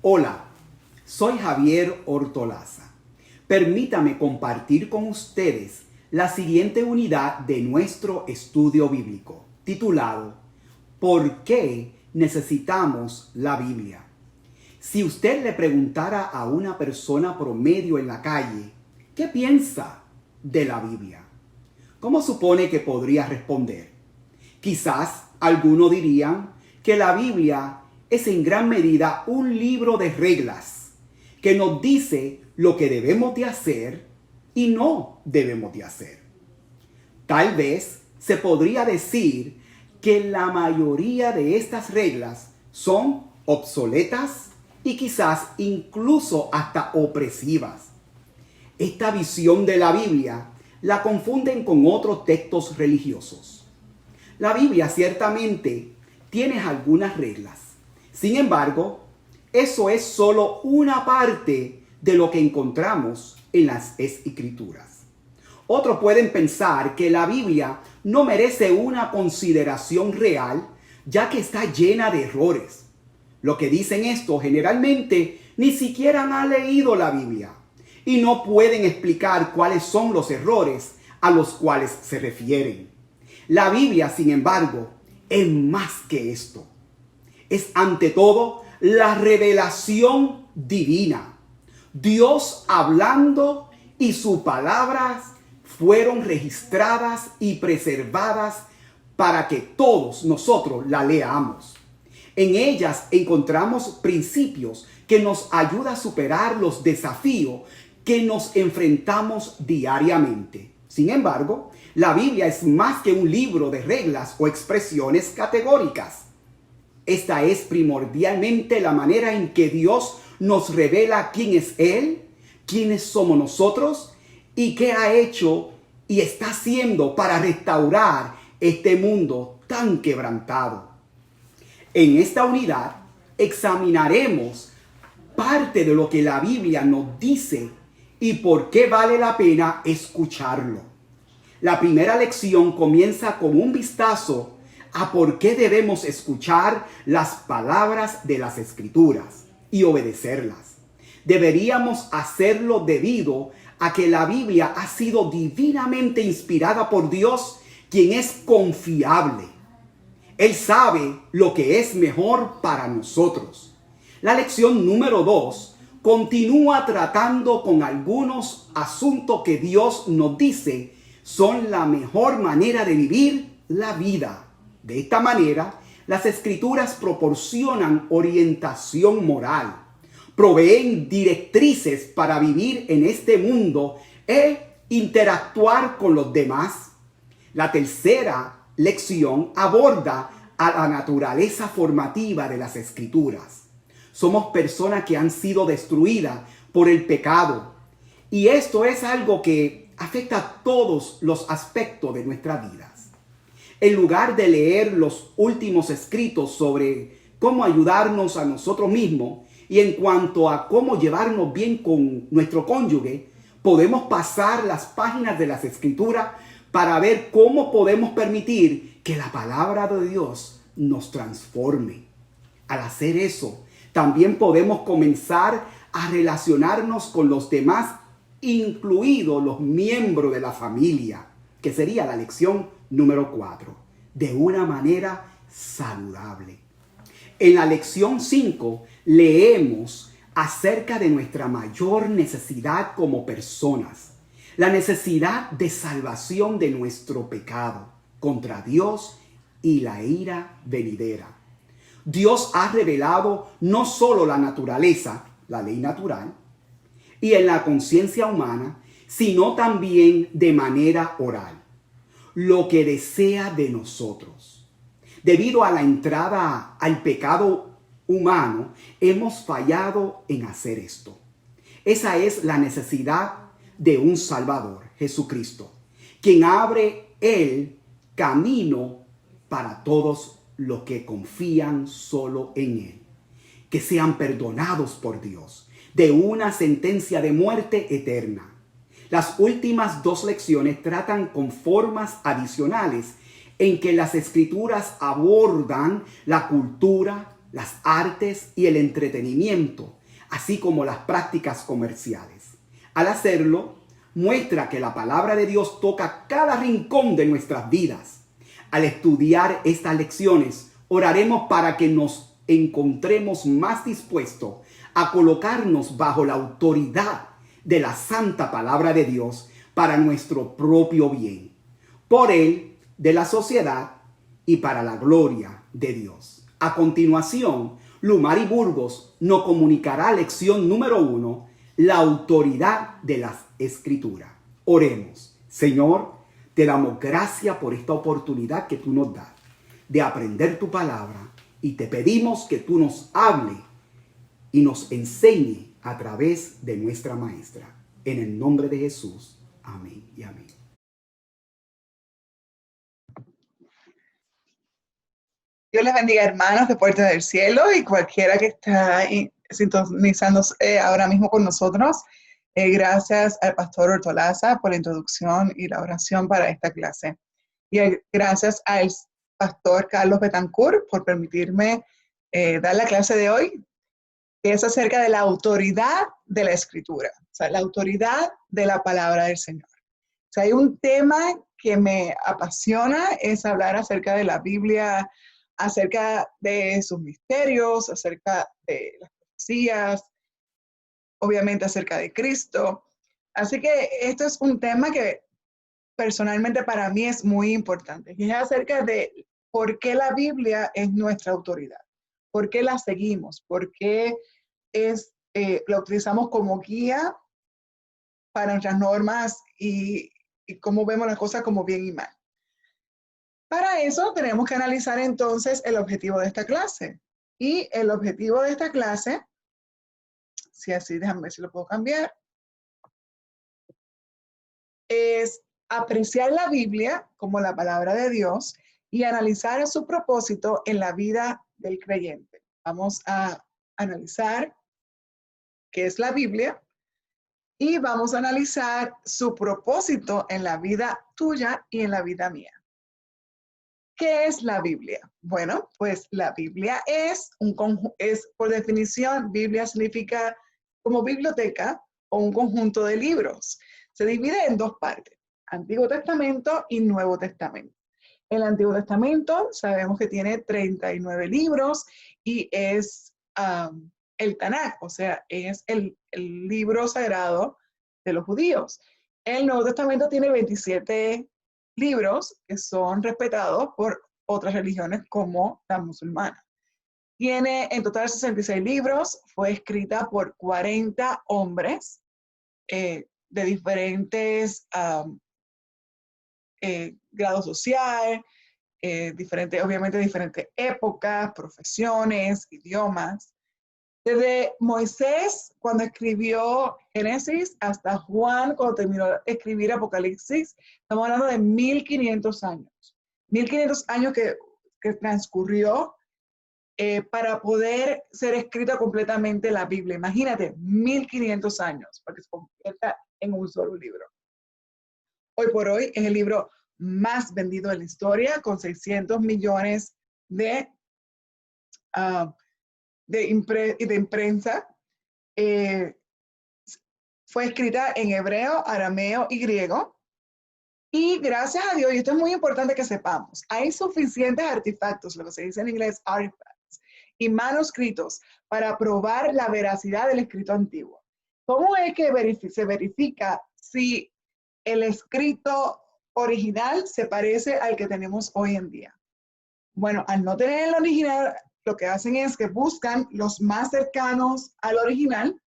Hola, soy Javier Hortolaza. Permítame compartir con ustedes la siguiente unidad de nuestro estudio bíblico, titulado ¿Por qué necesitamos la Biblia? Si usted le preguntara a una persona promedio en la calle, ¿qué piensa de la Biblia? ¿Cómo supone que podría responder? Quizás algunos dirían que la Biblia es en gran medida un libro de reglas que nos dice lo que debemos de hacer y no debemos de hacer. Tal vez se podría decir que la mayoría de estas reglas son obsoletas y quizás incluso hasta opresivas. Esta visión de la Biblia la confunden con otros textos religiosos. La Biblia ciertamente tiene algunas reglas. Sin embargo, eso es solo una parte de lo que encontramos en las Escrituras. Otros pueden pensar que la Biblia no merece una consideración real, ya que está llena de errores. Lo que dicen esto generalmente ni siquiera han leído la Biblia y no pueden explicar cuáles son los errores a los cuales se refieren. La Biblia, sin embargo, es más que esto. Es ante todo la revelación divina. Dios hablando y sus palabras fueron registradas y preservadas para que todos nosotros la leamos. En ellas encontramos principios que nos ayudan a superar los desafíos que nos enfrentamos diariamente. Sin embargo, la Biblia es más que un libro de reglas o expresiones categóricas. Esta es primordialmente la manera en que Dios nos revela quién es Él, quiénes somos nosotros y qué ha hecho y está haciendo para restaurar este mundo tan quebrantado. En esta unidad examinaremos parte de lo que la Biblia nos dice y por qué vale la pena escucharlo. La primera lección comienza con un vistazo a por qué debemos escuchar las palabras de las Escrituras y obedecerlas. Deberíamos hacerlo debido a que la Biblia ha sido divinamente inspirada por Dios, quien es confiable. Él sabe lo que es mejor para nosotros. La lección número 2 continúa tratando con algunos asuntos que Dios nos dice son la mejor manera de vivir la vida. De esta manera, las Escrituras proporcionan orientación moral, proveen directrices para vivir en este mundo e interactuar con los demás. La tercera lección aborda a la naturaleza formativa de las Escrituras. Somos personas que han sido destruidas por el pecado y esto es algo que afecta a todos los aspectos de nuestras vidas. En lugar de leer los últimos escritos sobre cómo ayudarnos a nosotros mismos y en cuanto a cómo llevarnos bien con nuestro cónyuge, podemos pasar las páginas de las Escrituras para ver cómo podemos permitir que la palabra de Dios nos transforme. Al hacer eso, también podemos comenzar a relacionarnos con los demás, incluidos los miembros de la familia, que sería la lección número 4, de una manera saludable. En la lección 5 leemos acerca de nuestra mayor necesidad como personas, la necesidad de salvación de nuestro pecado contra Dios y la ira venidera. Dios ha revelado no solo la naturaleza, la ley natural, y en la conciencia humana, sino también de manera oral, lo que desea de nosotros. Debido a la entrada al pecado humano, hemos fallado en hacer esto. Esa es la necesidad de un Salvador, Jesucristo, quien abre el camino para todos los que confían solo en Él, que sean perdonados por Dios de una sentencia de muerte eterna. Las últimas 2 lecciones tratan con formas adicionales en que las Escrituras abordan la cultura, las artes y el entretenimiento, así como las prácticas comerciales. Al hacerlo, muestra que la palabra de Dios toca cada rincón de nuestras vidas. Al estudiar estas lecciones, oraremos para que nos encontremos más dispuestos a colocarnos bajo la autoridad de la santa palabra de Dios para nuestro propio bien, por él, de la sociedad y para la gloria de Dios. A continuación, Lumari Burgos nos comunicará lección número 1, la autoridad de las Escrituras. Oremos. Señor, te damos gracias por esta oportunidad que tú nos das de aprender tu palabra y te pedimos que tú nos hables y nos enseñe a través de nuestra maestra. En el nombre de Jesús. Amén y amén. Dios les bendiga, hermanos de Puerta del Cielo y cualquiera que está sintonizándose ahora mismo con nosotros. Gracias al pastor Ortolaza por la introducción y la oración para esta clase. Y gracias al pastor Carlos Betancourt por permitirme dar la clase de hoy, que es acerca de la autoridad de la Escritura, o sea, la autoridad de la palabra del Señor. O sea, hay un tema que me apasiona, es hablar acerca de la Biblia, acerca de sus misterios, acerca de las profecías, obviamente acerca de Cristo. Así que esto es un tema que personalmente para mí es muy importante, y es acerca de por qué la Biblia es nuestra autoridad, por qué la seguimos, por qué la utilizamos como guía para nuestras normas y cómo vemos las cosas como bien y mal. Para eso tenemos que analizar entonces el objetivo de esta clase. Y el objetivo de esta clase, si así, déjame ver si lo puedo cambiar, es apreciar la Biblia como la palabra de Dios y analizar su propósito en la vida del creyente. Vamos a analizar qué es la Biblia y vamos a analizar su propósito en la vida tuya y en la vida mía. ¿Qué es la Biblia? Bueno, pues la Biblia es por definición, Biblia significa como biblioteca o un conjunto de libros. Se divide en dos partes, Antiguo Testamento y Nuevo Testamento. El Antiguo Testamento sabemos que tiene 39 libros y es el Tanaj, o sea, es el libro sagrado de los judíos. El Nuevo Testamento tiene 27 libros que son respetados por otras religiones como la musulmana. Tiene en total 66 libros, fue escrita por 40 hombres de diferentes grados social, obviamente diferentes épocas, profesiones, idiomas. Desde Moisés, cuando escribió Génesis, hasta Juan, cuando terminó de escribir Apocalipsis, estamos hablando de 1500 años. 1500 años que transcurrió para poder ser escrita completamente la Biblia. Imagínate, 1500 años para que se convierta en un solo libro. Hoy por hoy es el libro más vendido en la historia, con 600 millones de imprensa. Fue escrita en hebreo, arameo y griego. Y gracias a Dios, y esto es muy importante que sepamos, hay suficientes artefactos, lo que se dice en inglés, artifacts, y manuscritos para probar la veracidad del escrito antiguo. ¿Cómo es que se verifica si el escrito original se parece al que tenemos hoy en día? Bueno, al no tener el original, lo que hacen es que buscan los más cercanos al original,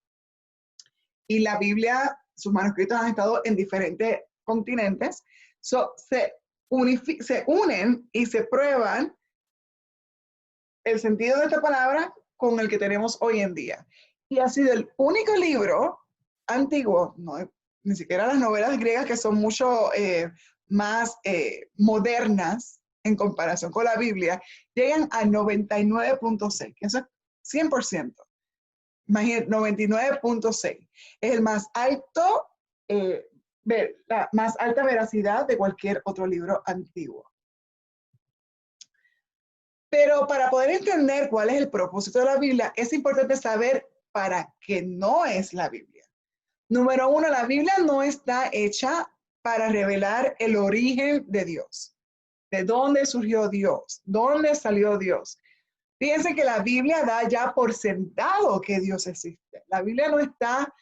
y la Biblia, sus manuscritos han estado en diferentes continentes, se unen y se prueban el sentido de esta palabra con el que tenemos hoy en día. Y ha sido el único libro antiguo, ni siquiera las novelas griegas, que son mucho más modernas en comparación con la Biblia, llegan a 99.6, que eso es 100%. Imagínate, 99.6. Es el más alto, la más alta veracidad de cualquier otro libro antiguo. Pero para poder entender cuál es el propósito de la Biblia, es importante saber para qué no es la Biblia. Número uno, la Biblia no está hecha para revelar el origen de Dios. ¿De dónde surgió Dios? ¿Dónde salió Dios? Fíjense que la Biblia da ya por sentado que Dios existe. La Biblia no está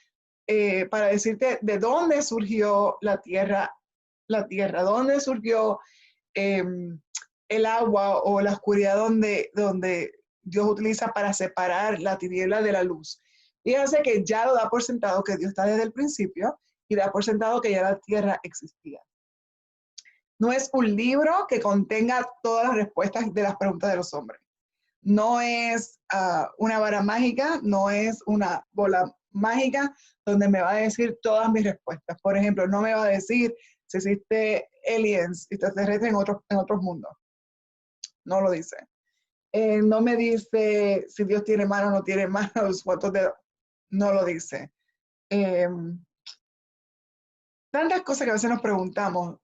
para decirte de dónde surgió la tierra, dónde surgió eh, el agua o la oscuridad donde Dios utiliza para separar la tiniebla de la luz. Fíjense que ya lo da por sentado que Dios está desde el principio y da por sentado que ya la tierra existía. No es un libro que contenga todas las respuestas de las preguntas de los hombres. No es una vara mágica, no es una bola mágica donde me va a decir todas mis respuestas. Por ejemplo, no me va a decir si existe aliens, extraterrestres en otros mundos. No lo dice. No me dice si Dios tiene mano o no tiene manos, cuántos dedos. No lo dice. Tantas cosas que a veces nos preguntamos,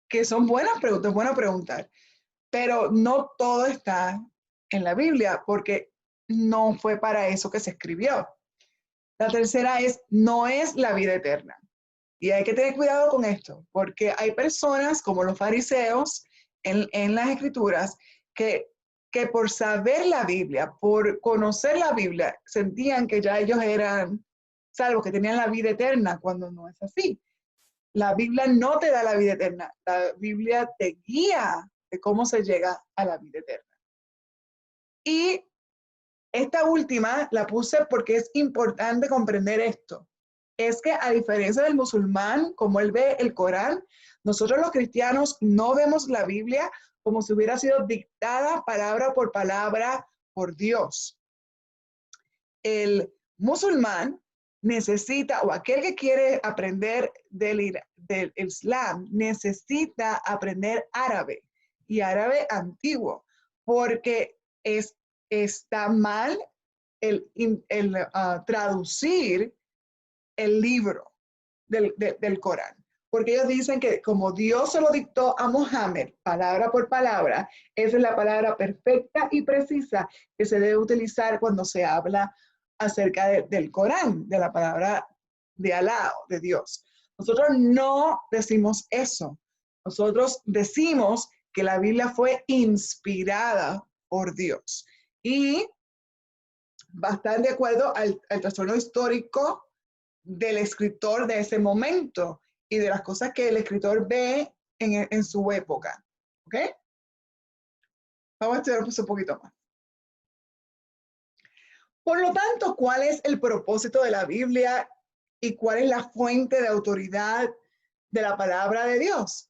que son buenas preguntas, es bueno preguntar, pero no todo está en la Biblia, porque no fue para eso que se escribió. La tercera es, no es la vida eterna. Y hay que tener cuidado con esto, porque hay personas como los fariseos en las escrituras que por saber la Biblia, por conocer la Biblia, sentían que ya ellos eran salvos, que tenían la vida eterna, cuando no es así. La Biblia no te da la vida eterna, la Biblia te guía de cómo se llega a la vida eterna. Y esta última la puse porque es importante comprender esto. Es que a diferencia del musulmán, como él ve el Corán, nosotros los cristianos no vemos la Biblia como si hubiera sido dictada palabra por palabra por Dios. El musulmán necesita, o aquel que quiere aprender del Islam, necesita aprender árabe y árabe antiguo, porque está mal el traducir el libro del Corán. Porque ellos dicen que como Dios se lo dictó a Mohammed, palabra por palabra, esa es la palabra perfecta y precisa que se debe utilizar cuando se habla acerca del Corán, de la palabra de Alá, de Dios. Nosotros no decimos eso. Nosotros decimos que la Biblia fue inspirada por Dios. Y va a estar de acuerdo al trastorno histórico del escritor de ese momento y de las cosas que el escritor ve en su época. ¿Ok? Vamos a estudiar un poquito más. Por lo tanto, ¿cuál es el propósito de la Biblia y cuál es la fuente de autoridad de la palabra de Dios?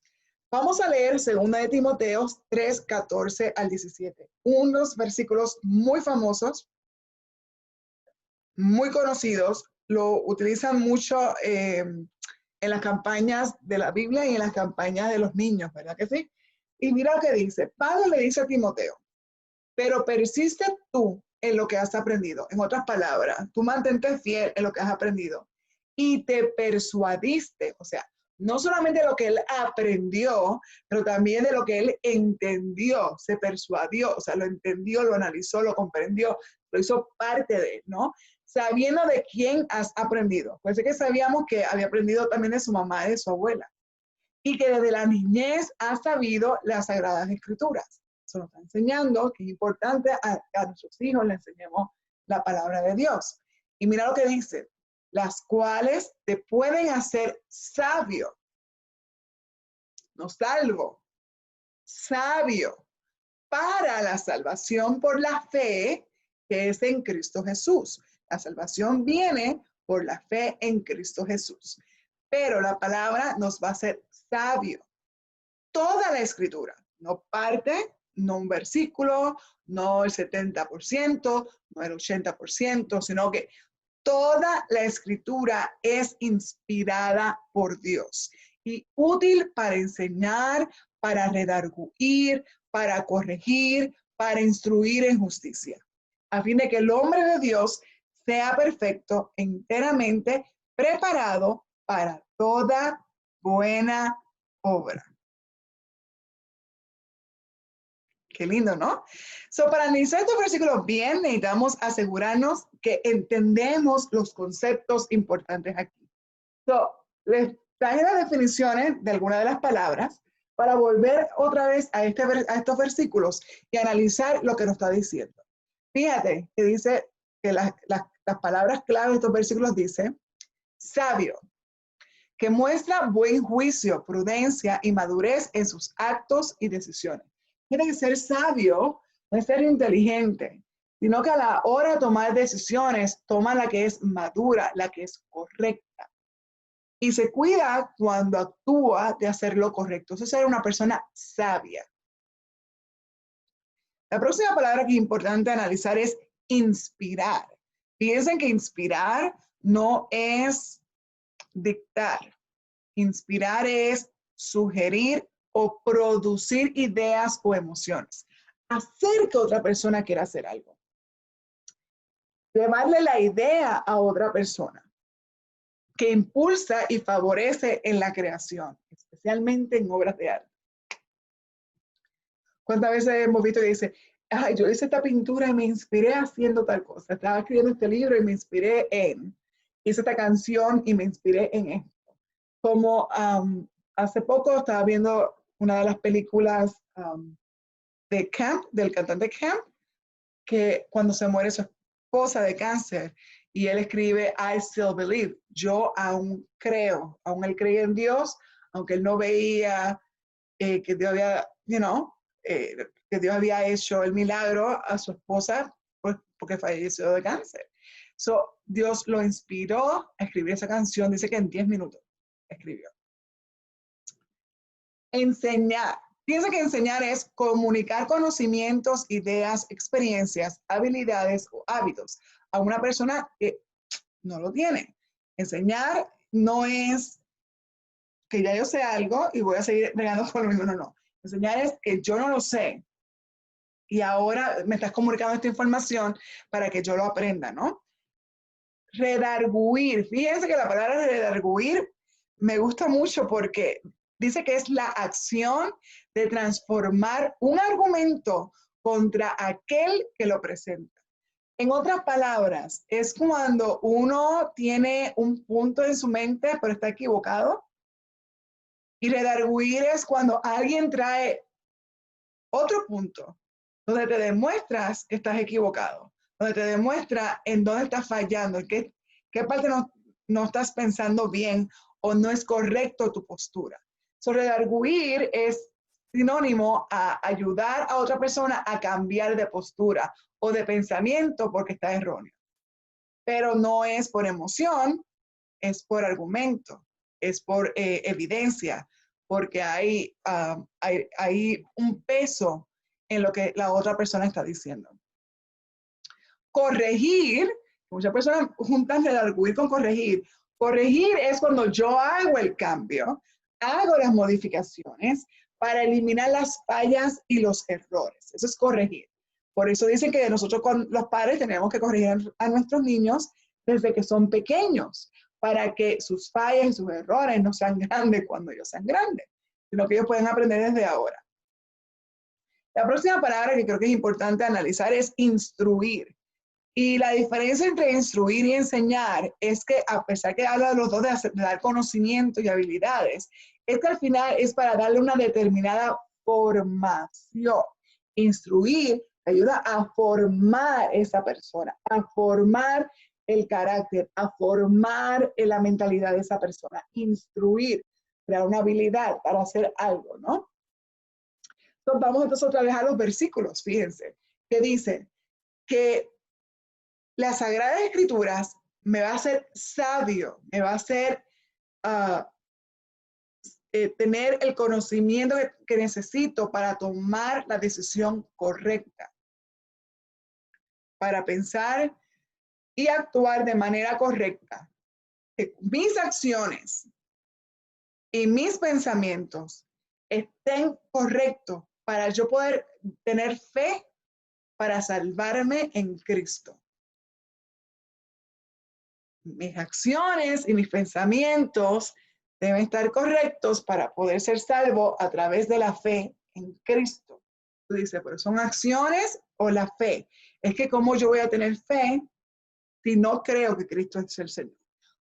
Vamos a leer 2 de Timoteo 3, 14 al 17. Unos versículos muy famosos, muy conocidos, lo utilizan mucho en las campañas de la Biblia y en las campañas de los niños, ¿verdad que sí? Y mira lo que dice, Pablo le dice a Timoteo, pero persiste tú en lo que has aprendido. En otras palabras, tú mantente fiel en lo que has aprendido y te persuadiste, o sea, no solamente de lo que él aprendió, pero también de lo que él entendió, se persuadió, o sea, lo entendió, lo analizó, lo comprendió, lo hizo parte de él, ¿no? Sabiendo de quién has aprendido. Pues es que sabíamos que había aprendido también de su mamá y de su abuela. Y que desde la niñez ha sabido las Sagradas Escrituras. Eso nos está enseñando que es importante a nuestros hijos les enseñemos la palabra de Dios. Y mira lo que dice, las cuales te pueden hacer sabio, no salvo, sabio, para la salvación por la fe que es en Cristo Jesús. La salvación viene por la fe en Cristo Jesús. Pero la palabra nos va a hacer sabio. Toda la escritura, no parte, no un versículo, no el 70%, no el 80%, sino que toda la escritura es inspirada por Dios y útil para enseñar, para redarguir, para corregir, para instruir en justicia, a fin de que el hombre de Dios sea perfecto, enteramente preparado para toda buena obra. Qué lindo, ¿no? Para analizar estos versículos bien, necesitamos asegurarnos que entendemos los conceptos importantes aquí. Les traje las definiciones de algunas de las palabras para volver otra vez a estos versículos y analizar lo que nos está diciendo. Fíjate que dice que las palabras clave de estos versículos dice, sabio, que muestra buen juicio, prudencia y madurez en sus actos y decisiones. Tiene que ser sabio, no es ser inteligente, sino que a la hora de tomar decisiones, toma la que es madura, la que es correcta. Y se cuida cuando actúa de hacer lo correcto. Eso es ser una persona sabia. La próxima palabra que es importante analizar es inspirar. Fíjense que inspirar no es dictar. Inspirar es sugerir o producir ideas o emociones. Hacer que otra persona quiera hacer algo. Llevarle la idea a otra persona que impulsa y favorece en la creación, especialmente en obras de arte. ¿Cuántas veces hemos visto que dice, ay, yo hice esta pintura y me inspiré haciendo tal cosa? Estaba escribiendo este libro y me inspiré en. Hice esta canción y me inspiré en esto. Como hace poco estaba viendo una de las películas de Camp, del cantante Camp, que cuando se muere su esposa de cáncer y él escribe I still believe, yo aún creo, aún él creía en Dios, aunque él no veía que Dios había, que Dios había hecho el milagro a su esposa pues, porque falleció de cáncer. Dios lo inspiró a escribir esa canción, dice que en 10 minutos escribió. Enseñar. Piensa que enseñar es comunicar conocimientos, ideas, experiencias, habilidades o hábitos a una persona que no lo tiene. Enseñar no es que ya yo sé algo y voy a seguir regando con lo mismo, no. Enseñar es que yo no lo sé y ahora me estás comunicando esta información para que yo lo aprenda, ¿no? Redarguir. Fíjense que la palabra redarguir me gusta mucho porque dice que es la acción de transformar un argumento contra aquel que lo presenta. En otras palabras, es cuando uno tiene un punto en su mente, pero está equivocado. Y redarguir es cuando alguien trae otro punto, donde te demuestras que estás equivocado, donde te demuestra en dónde estás fallando, en qué parte no estás pensando bien o no es correcto tu postura. Redarguir es sinónimo a ayudar a otra persona a cambiar de postura o de pensamiento porque está erróneo. Pero no es por emoción, es por argumento, es por evidencia, porque hay un peso en lo que la otra persona está diciendo. Corregir, muchas personas juntan redarguir con corregir. Corregir es cuando yo hago el cambio, hago las modificaciones para eliminar las fallas y los errores. Eso es corregir. Por eso dicen que nosotros con los padres tenemos que corregir a nuestros niños desde que son pequeños, para que sus fallas y sus errores no sean grandes cuando ellos sean grandes, sino que ellos pueden aprender desde ahora. La próxima palabra que creo que es importante analizar es instruir. Y la diferencia entre instruir y enseñar es que a pesar que habla de los dos de dar conocimiento y habilidades, es que al final es para darle una determinada formación. Instruir ayuda a formar esa persona, a formar el carácter, a formar la mentalidad de esa persona. Instruir, crear una habilidad para hacer algo, ¿no? Entonces vamos entonces otra vez a los versículos, fíjense, que dice que las Sagradas Escrituras me va a hacer sabio, me va a hacer tener el conocimiento que necesito para tomar la decisión correcta, para pensar y actuar de manera correcta. Que mis acciones y mis pensamientos estén correctos para yo poder tener fe para salvarme en Cristo. Mis acciones y mis pensamientos deben estar correctos para poder ser salvo a través de la fe en Cristo. Tú dices, pero ¿son acciones o la fe? Es que ¿cómo yo voy a tener fe si no creo que Cristo es el Señor?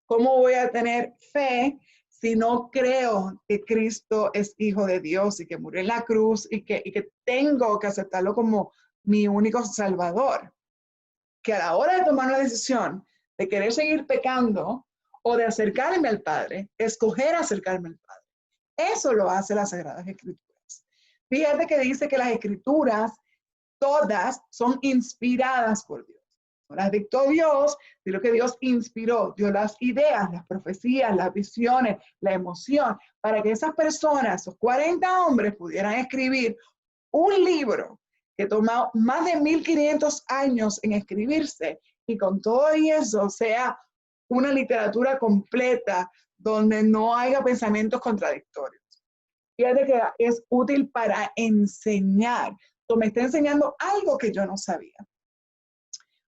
¿Cómo voy a tener fe si no creo que Cristo es Hijo de Dios y que murió en la cruz y que tengo que aceptarlo como mi único Salvador? Que a la hora de tomar una decisión de querer seguir pecando o de acercarme al Padre, escoger acercarme al Padre. Eso lo hace las Sagradas Escrituras. Fíjate que dice que las Escrituras todas son inspiradas por Dios. No las dictó Dios, sino que Dios inspiró, dio las ideas, las profecías, las visiones, la emoción, para que esas personas, esos 40 hombres, pudieran escribir un libro que tomó más de 1500 años en escribirse y con todo eso sea una literatura completa donde no haya pensamientos contradictorios. Fíjate que es útil para enseñar. O me está enseñando algo que yo no sabía.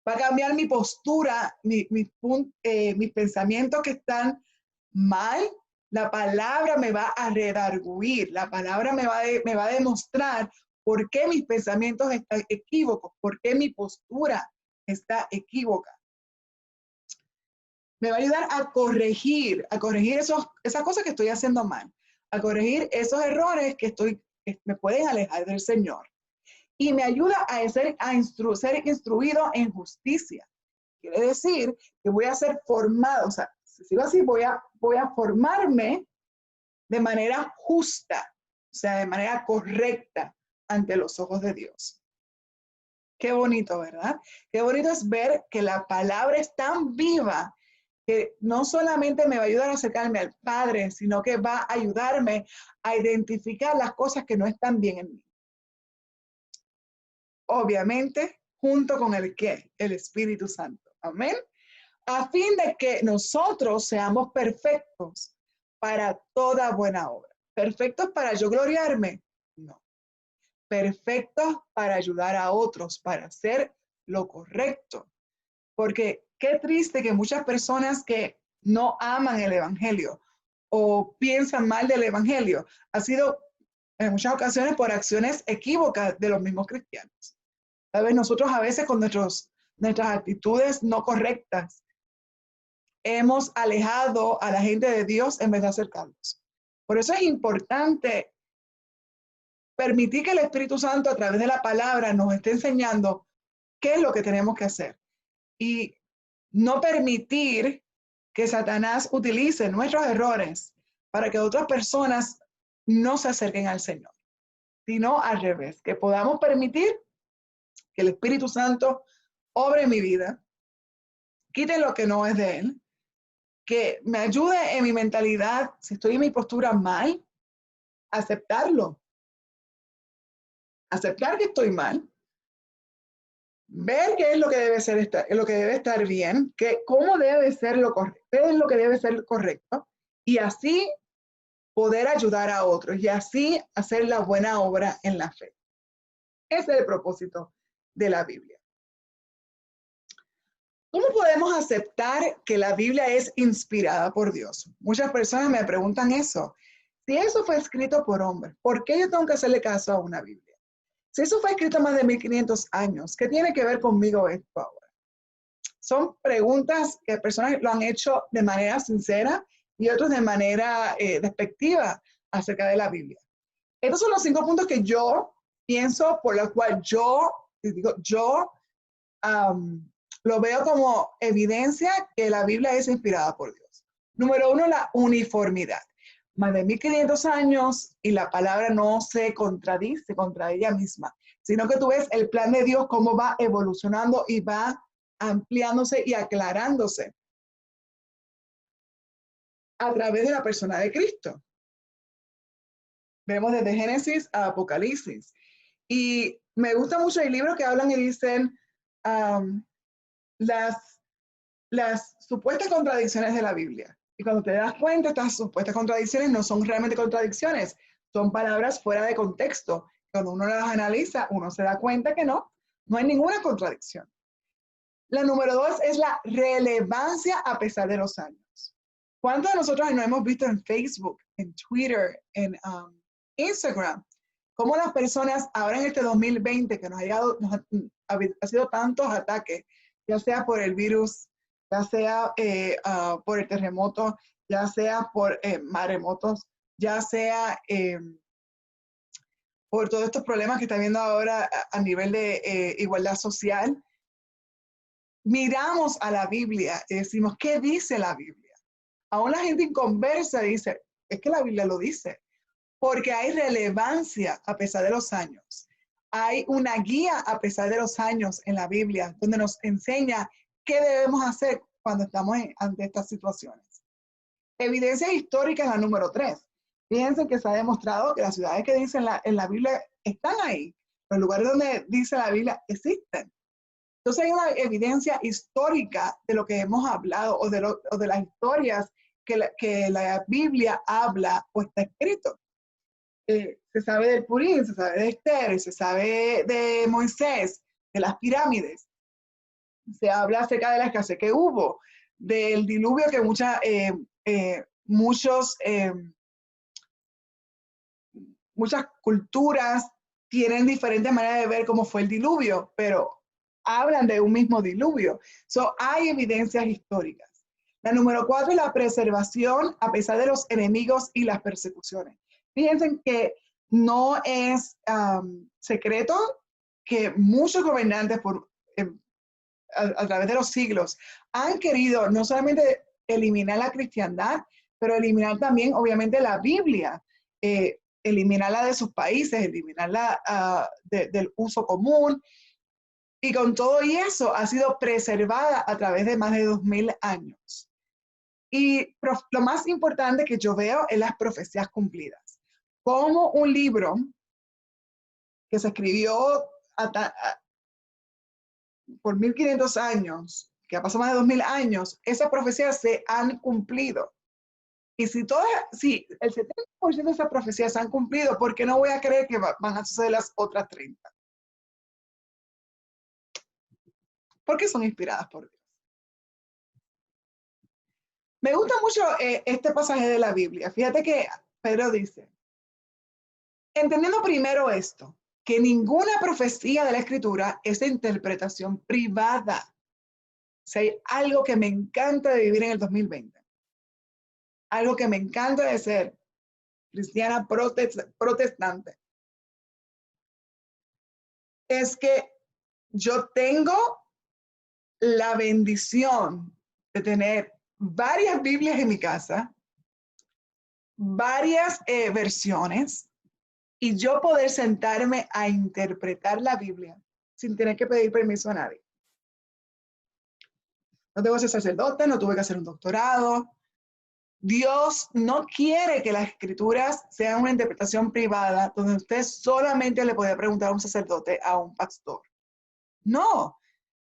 Va a cambiar mi postura, mis pensamientos que están mal. La palabra me va a redarguir. La palabra me va a demostrar por qué mis pensamientos están equívocos, por qué mi postura está equívoca. Me va a ayudar a corregir esas cosas que estoy haciendo mal, a corregir esos errores que me pueden alejar del Señor. Y me ayuda a ser instruido en justicia. Quiere decir que voy a ser formado, o sea, si sigo así, voy a formarme de manera justa, o sea, de manera correcta ante los ojos de Dios. Qué bonito, ¿verdad? Qué bonito es ver que la palabra es tan viva que no solamente me va a ayudar a acercarme al Padre, sino que va a ayudarme a identificar las cosas que no están bien en mí. Obviamente, junto con el Espíritu Santo. Amén. A fin de que nosotros seamos perfectos para toda buena obra. ¿Perfectos para yo gloriarme? No. Perfectos para ayudar a otros, para hacer lo correcto. Porque qué triste que muchas personas que no aman el Evangelio o piensan mal del Evangelio, ha sido en muchas ocasiones por acciones equívocas de los mismos cristianos. ¿Sabes? Nosotros a veces con nuestras actitudes no correctas hemos alejado a la gente de Dios en vez de acercarlos. Por eso es importante permitir que el Espíritu Santo a través de la palabra nos esté enseñando qué es lo que tenemos que hacer y no permitir que Satanás utilice nuestros errores para que otras personas no se acerquen al Señor, sino al revés, que podamos permitir que el Espíritu Santo obre en mi vida, quite lo que no es de Él, que me ayude en mi mentalidad, si estoy en mi postura mal, aceptarlo. Aceptar que estoy mal, ver qué es lo que debe ser lo que debe estar bien, cómo debe ser lo correcto, qué es lo que debe ser correcto, y así poder ayudar a otros y así hacer la buena obra en la fe. Ese es el propósito de la Biblia. ¿Cómo podemos aceptar que la Biblia es inspirada por Dios? Muchas personas me preguntan eso. Si eso fue escrito por hombres, ¿por qué yo tengo que hacerle caso a una Biblia? Si eso fue escrito más de 1500 años, ¿qué tiene que ver conmigo esto ahora? Son preguntas que personas lo han hecho de manera sincera y otros de manera despectiva acerca de la Biblia. Estos son los 5 puntos que yo pienso, por los cuales yo lo veo como evidencia que la Biblia es inspirada por Dios. Número 1, la uniformidad. Más de 1500 años y la palabra no se contradice contra ella misma, sino que tú ves el plan de Dios cómo va evolucionando y va ampliándose y aclarándose a través de la persona de Cristo. Vemos desde Génesis a Apocalipsis. Y me gusta mucho el libro que hablan y dicen las supuestas contradicciones de la Biblia. Y cuando te das cuenta, estas supuestas contradicciones no son realmente contradicciones, son palabras fuera de contexto. Cuando uno las analiza, uno se da cuenta que no hay ninguna contradicción. La número 2 es la relevancia a pesar de los años. ¿Cuántos de nosotros nos hemos visto en Facebook, en Twitter, en Instagram? Cómo las personas ahora en este 2020 que nos ha sido tantos ataques, ya sea por el virus, ya sea por el terremoto, ya sea por maremotos, ya sea por todos estos problemas que está viendo ahora a nivel de igualdad social, miramos a la Biblia y decimos, ¿qué dice la Biblia? Aún la gente inconversa dice, es que la Biblia lo dice, porque hay relevancia a pesar de los años. Hay una guía a pesar de los años en la Biblia, donde nos enseña qué debemos hacer cuando estamos ante estas situaciones. Evidencia histórica es la número 3. Fíjense que se ha demostrado que las ciudades que dicen en la Biblia están ahí. Los lugares donde dice la Biblia existen. Entonces hay una evidencia histórica de lo que hemos hablado o de las historias que la Biblia habla o está escrito. Se sabe del Purín, se sabe de Esther, se sabe de Moisés, de las pirámides. Se habla acerca de la escasez que hubo, del diluvio que muchas culturas tienen diferentes maneras de ver cómo fue el diluvio, pero hablan de un mismo diluvio. Hay evidencias históricas. La número 4 es la preservación a pesar de los enemigos y las persecuciones. Fíjense que no es secreto que muchos gobernantes a través de los siglos han querido no solamente eliminar la cristiandad, pero eliminar también, obviamente, la Biblia, eliminarla de sus países, eliminarla del uso común. Y con todo y eso ha sido preservada a través de más de 2000 años. Y lo más importante que yo veo es las profecías cumplidas. Como un libro que se escribió por 1500 años, que ha pasado más de 2000 años, esas profecías se han cumplido. Y si el 70% de esas profecías se han cumplido, ¿por qué no voy a creer que van a suceder las otras 30? Porque son inspiradas por Dios. Me gusta mucho este pasaje de la Biblia. Fíjate que Pedro dice, entendiendo primero esto, que ninguna profecía de la Escritura es de interpretación privada. Si hay algo que me encanta de vivir en el 2020, algo que me encanta de ser cristiana protestante, es que yo tengo la bendición de tener varias Biblias en mi casa, varias versiones, y yo poder sentarme a interpretar la Biblia sin tener que pedir permiso a nadie. No tengo que ser sacerdote, no tuve que hacer un doctorado. Dios no quiere que las escrituras sean una interpretación privada donde usted solamente le puede preguntar a un sacerdote, a un pastor. No,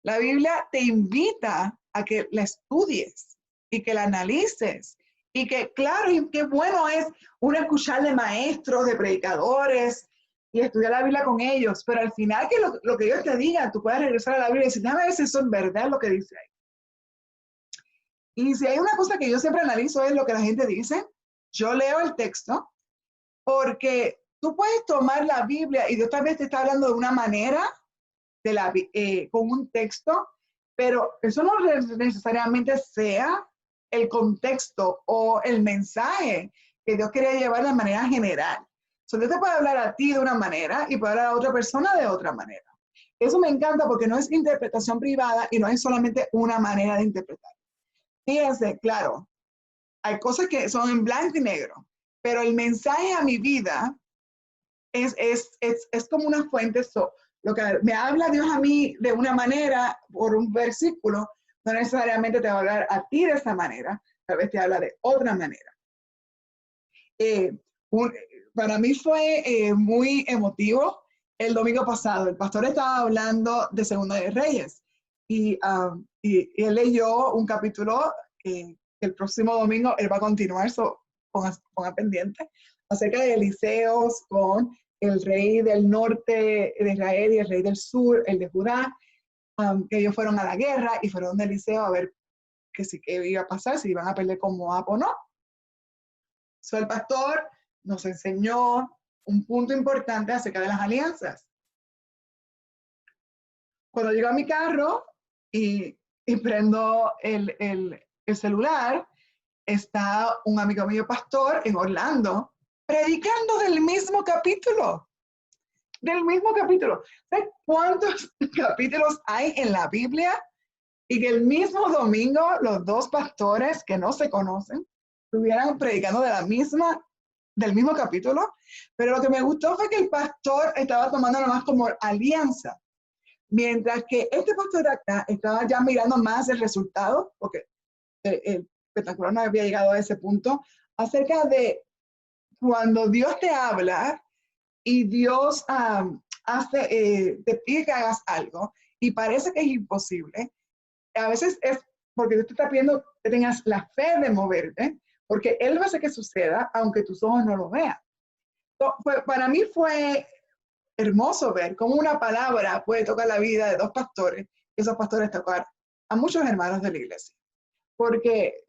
la Biblia te invita a que la estudies y que la analices. Y que, claro, y qué bueno es uno escuchar de maestros, de predicadores y estudiar la Biblia con ellos, pero al final que lo que ellos te digan, tú puedes regresar a la Biblia y decir, déjame ver si eso es verdad lo que dice ahí. Y si hay una cosa que yo siempre analizo es lo que la gente dice, yo leo el texto, porque tú puedes tomar la Biblia y Dios tal vez te está hablando de una manera, con un texto, pero eso no necesariamente sea el contexto o el mensaje que Dios quería llevar de manera general. Dios te puede hablar a ti de una manera y puede hablar a otra persona de otra manera. Eso me encanta porque no es interpretación privada y no es solamente una manera de interpretar. Fíjense, claro, hay cosas que son en blanco y negro, pero el mensaje a mi vida es como una fuente. Lo que me habla Dios a mí de una manera por un versículo, no necesariamente te va a hablar a ti de esa manera, tal vez te habla de otra manera. Para mí fue muy emotivo el domingo pasado. El pastor estaba hablando de Segunda de Reyes y él leyó un capítulo el próximo domingo él va a continuar, ponga pendiente, acerca de Eliseos con el rey del norte de Israel y el rey del sur, el de Judá, que ellos fueron a la guerra y fueron de Eliseo a ver qué iba a pasar, si iban a pelear con Moab o no. El pastor nos enseñó un punto importante acerca de las alianzas. Cuando llego a mi carro y prendo el celular, está un amigo mío pastor en Orlando predicando del mismo capítulo. Del mismo capítulo. ¿Sabes cuántos capítulos hay en la Biblia? Y que el mismo domingo los dos pastores que no se conocen estuvieran predicando del mismo capítulo. Pero lo que me gustó fue que el pastor estaba tomando nomás como alianza. Mientras que este pastor de acá estaba ya mirando más el resultado, porque el espectacular no había llegado a ese punto, acerca de cuando Dios te habla y Dios te pide que hagas algo y parece que es imposible, a veces es porque Dios te está pidiendo que tengas la fe de moverte, porque Él va a hacer que suceda aunque tus ojos no lo vean. Entonces, para mí fue hermoso ver cómo una palabra puede tocar la vida de dos pastores, y esos pastores tocar a muchos hermanos de la iglesia, porque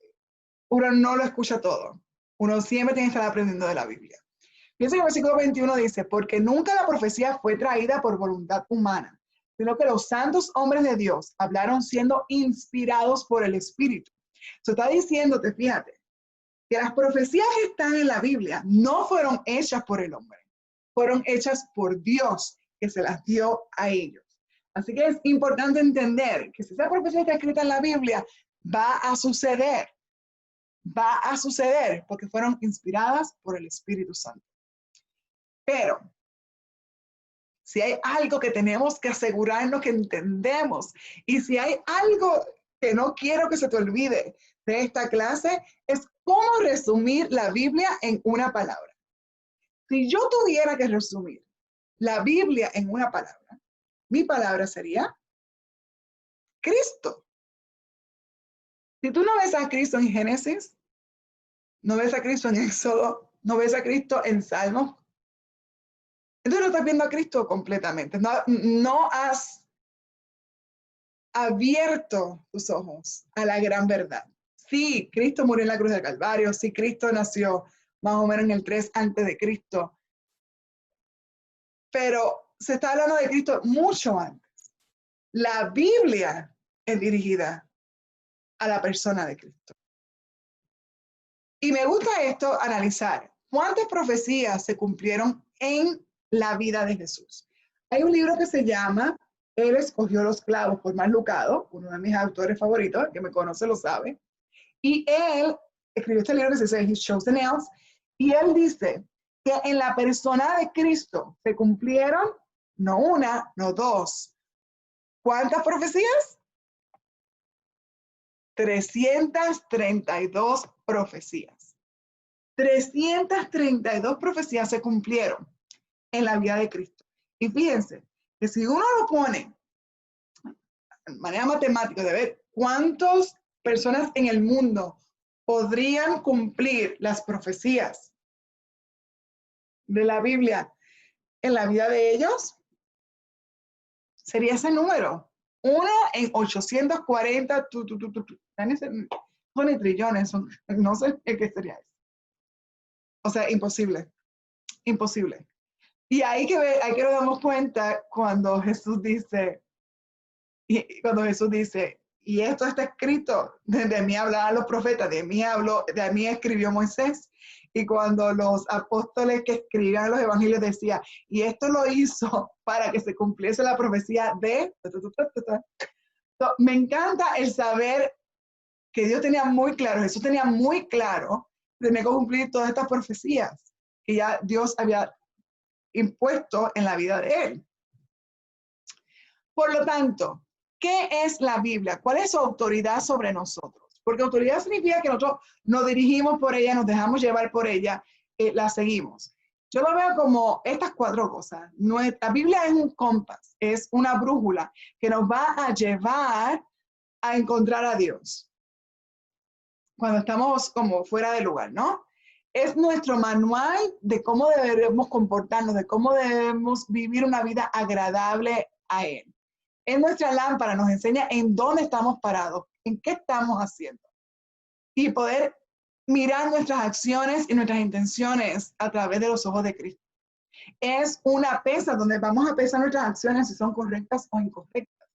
uno no lo escucha todo, uno siempre tiene que estar aprendiendo de la Biblia. Piensa que el versículo 21 dice, porque nunca la profecía fue traída por voluntad humana, sino que los santos hombres de Dios hablaron siendo inspirados por el Espíritu. Eso está diciéndote, fíjate, que las profecías que están en la Biblia no fueron hechas por el hombre, fueron hechas por Dios, que se las dio a ellos. Así que es importante entender que si esa profecía está escrita en la Biblia, va a suceder, porque fueron inspiradas por el Espíritu Santo. Pero si hay algo que tenemos que asegurarnos que entendemos, y si hay algo que no quiero que se te olvide de esta clase, es cómo resumir la Biblia en una palabra. Si yo tuviera que resumir la Biblia en una palabra, mi palabra sería Cristo. Si tú no ves a Cristo en Génesis, no ves a Cristo en Éxodo, no ves a Cristo en Salmos, entonces no estás viendo a Cristo completamente. No has abierto tus ojos a la gran verdad. Sí, Cristo murió en la cruz del Calvario, sí, Cristo nació más o menos en el 3 antes de Cristo, pero se está hablando de Cristo mucho antes. La Biblia es dirigida a la persona de Cristo. Y me gusta esto, analizar cuántas profecías se cumplieron en la vida de Jesús. Hay un libro que se llama Él escogió los clavos por Mark Lucado, uno de mis autores favoritos, el que me conoce lo sabe. Y él escribió este libro que se llama He Chose the Nails, y él dice que en la persona de Cristo se cumplieron no una, no dos. ¿Cuántas profecías? 332 profecías. 332 profecías se cumplieron en la vida de Cristo. Y fíjense que si uno lo pone de manera matemática de ver cuántas personas en el mundo podrían cumplir las profecías de la Biblia en la vida de ellos, sería ese número. 1 en 840, son trillones, no sé qué sería eso. O sea, imposible, imposible. Y hay que nos damos cuenta cuando Jesús dice, y esto está escrito, de mí hablaban los profetas, de mí escribió Moisés. Y cuando los apóstoles que escribían los evangelios decían, y esto lo hizo para que se cumpliese la profecía de... Me encanta el saber que Dios tenía muy claro, Jesús tenía muy claro, tenía que cumplir todas estas profecías que ya Dios había impuesto en la vida de él. Por lo tanto, ¿qué es la Biblia? ¿Cuál es su autoridad sobre nosotros? Porque autoridad significa que nosotros nos dirigimos por ella, nos dejamos llevar por ella, la seguimos. Yo lo veo como estas 4 cosas. La Biblia es un compás, es una brújula que nos va a llevar a encontrar a Dios cuando estamos como fuera de lugar, ¿no? Es nuestro manual de cómo debemos comportarnos, de cómo debemos vivir una vida agradable a Él. Es nuestra lámpara, nos enseña en dónde estamos parados, en qué estamos haciendo. Y poder mirar nuestras acciones y nuestras intenciones a través de los ojos de Cristo. Es una pesa donde vamos a pesar nuestras acciones si son correctas o incorrectas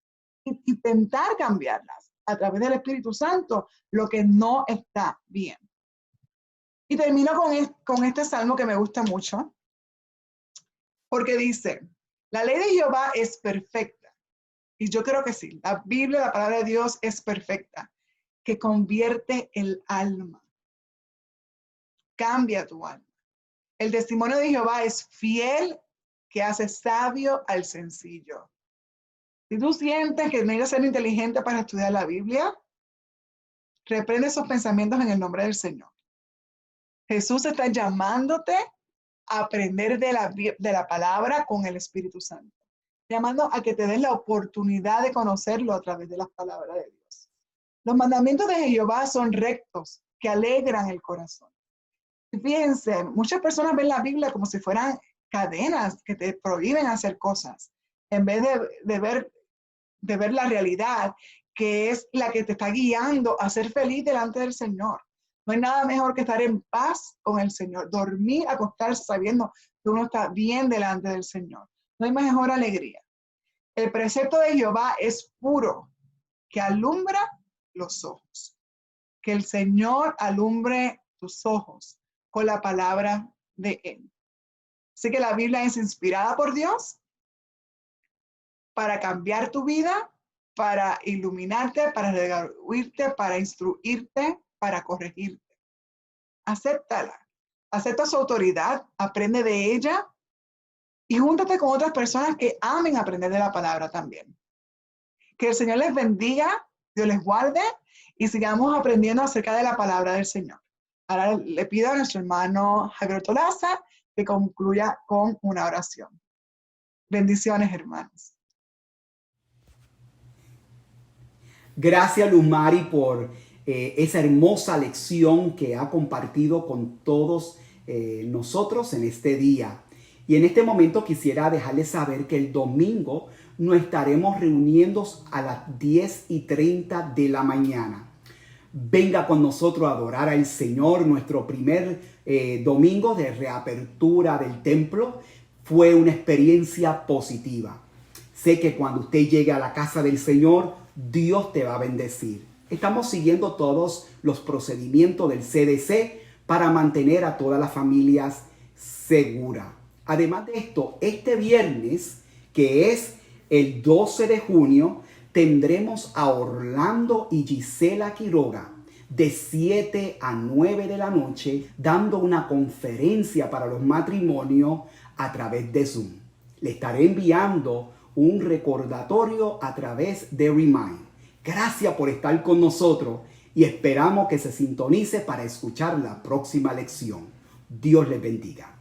y intentar cambiarlas a través del Espíritu Santo, lo que no está bien. Y termino con este salmo que me gusta mucho, porque dice, la ley de Jehová es perfecta. Y yo creo que sí, la Biblia, la palabra de Dios es perfecta, que convierte el alma. Cambia tu alma. El testimonio de Jehová es fiel, que hace sabio al sencillo. Si tú sientes que necesitas ser inteligente para estudiar la Biblia, reprende esos pensamientos en el nombre del Señor. Jesús está llamándote a aprender de la palabra con el Espíritu Santo, llamando a que te des la oportunidad de conocerlo a través de las palabras de Dios. Los mandamientos de Jehová son rectos, que alegran el corazón. Y fíjense, muchas personas ven la Biblia como si fueran cadenas que te prohíben hacer cosas, en vez de ver la realidad, que es la que te está guiando a ser feliz delante del Señor. No hay nada mejor que estar en paz con el Señor, dormir, acostarse sabiendo que uno está bien delante del Señor. No hay mejor alegría. El precepto de Jehová es puro, que alumbra los ojos. Que el Señor alumbre tus ojos con la palabra de Él. Así que la Biblia es inspirada por Dios para cambiar tu vida, para iluminarte, para redarguirte, para instruirte, para corregirte. Acéptala. Acepta su autoridad, aprende de ella y júntate con otras personas que amen aprender de la palabra también. Que el Señor les bendiga, Dios les guarde y sigamos aprendiendo acerca de la palabra del Señor. Ahora le pido a nuestro hermano Javier Tolaza que concluya con una oración. Bendiciones, hermanos. Gracias, Lumari, por esa hermosa lección que ha compartido con todos nosotros en este día. Y en este momento quisiera dejarles saber que el domingo nos estaremos reuniendo a las 10:30 de la mañana. Venga con nosotros a adorar al Señor. Nuestro primer domingo de reapertura del templo fue una experiencia positiva. Sé que cuando usted llegue a la casa del Señor, Dios te va a bendecir. Estamos siguiendo todos los procedimientos del CDC para mantener a todas las familias seguras. Además de esto, este viernes, que es el 12 de junio, tendremos a Orlando y Gisela Quiroga de 7 a 9 de la noche dando una conferencia para los matrimonios a través de Zoom. Le estaré enviando un recordatorio a través de Remind. Gracias por estar con nosotros y esperamos que se sintonice para escuchar la próxima lección. Dios les bendiga.